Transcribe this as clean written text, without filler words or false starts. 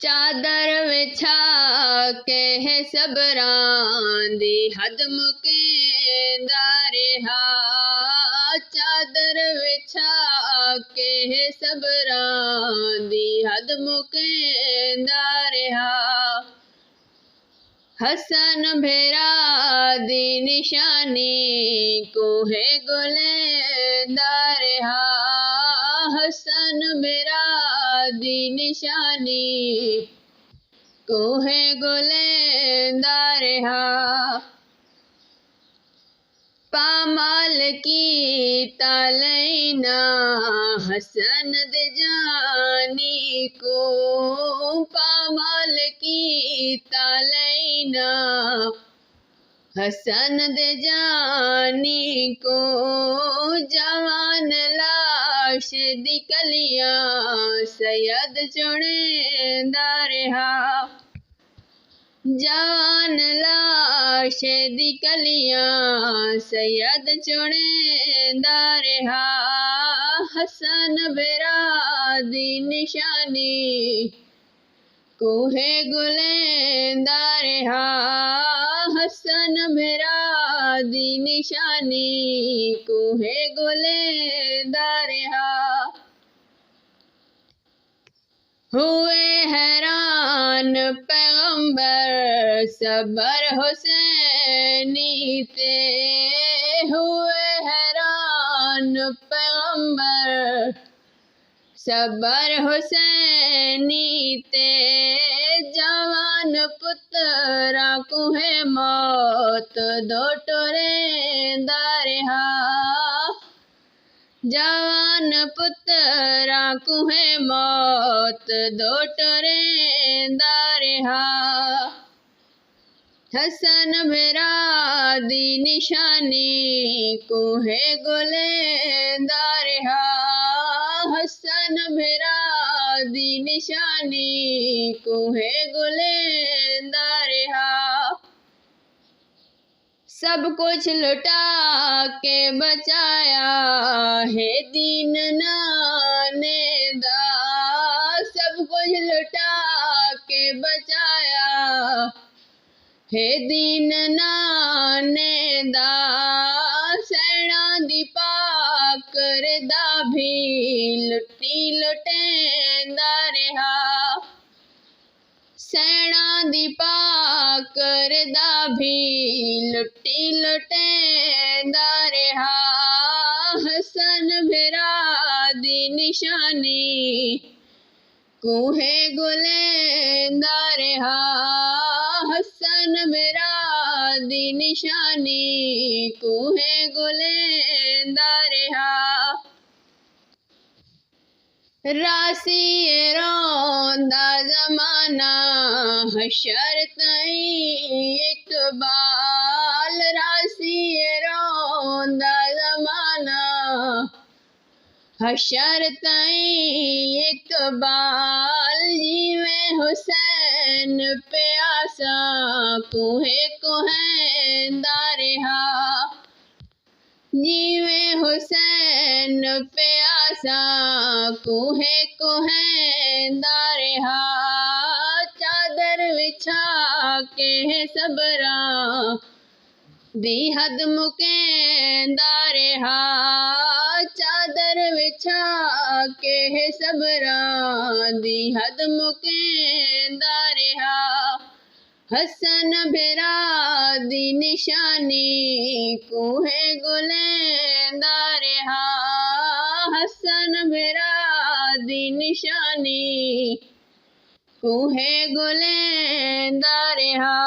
चादर विछा के है सबरां दी हद मुकेंदा रिहा। चादर विछा के है सबरां दी हद मुकेंदा रिहा। हसन भेरा दी निशानी को है गुलेंदा रिहा। हसन भेरा दी निशानी को है गुलेंदा रिहा। पामाल की तालैना हसन दे जानी को। पामाल की तालैना हसन दे जानी को। जवान लाश दी कलियां सैयद चुनेंदा रिहा। जवान लाश दी कलियां सैयद चुनेंदा रिहा। हसन भेरा दी निशानी को है गुलेंदा रिहा। हसन भेरा दी निशानी को है गुलेंदा रिहा। हुए हैरान पैगंबर सबर हुसैनी ते। हुए हैरान पैगंबर सबर हुसैनी ते। जवान पुत्रा को है मौत दो टुरेंदा रिहा। जवान पुत्रा को है मौत दो टुरेंदा रिहा। हसन भेरा दी निशानी को है गुलेंदा रिहा। हसन भेरा दी निशानी को है गुलेंदा रिहा। सब कुछ लुटा के बचाया है दीन नाने दा। सब कुछ लुटा के बचाया है दीन नाने दा। सैना दी पाक रदा भी लुटी लुटेंदा रिहा। सैना दी पाक रदा भी लुटी लुटेंदा रिहा। हसन भेरा दी निशानी को है गुलेंदा रिहा। हसन भेरा दी निशानी को है गुलेंदा रिहा। रासी रोंदा जमाना हशर ताईं इकबाल। रासी रोंदा जमाना हशर ताईं इकबाल। जिवें हुसैन प्यासा कुहे कुहेंदा रिहा। जिवें हुसैन प्यासा कुहे कुहेंदा रिहा। चादर विछा के है सबरां दी हद मुकेंदा रिहा। चादर विछा के है सबरां दी हद मुकेंदा रिहा। हसन भेरा दी निशानी को है गुलेंदा रिहा। हसन भेरा दी निशानी को है गुलेंदा रिहा।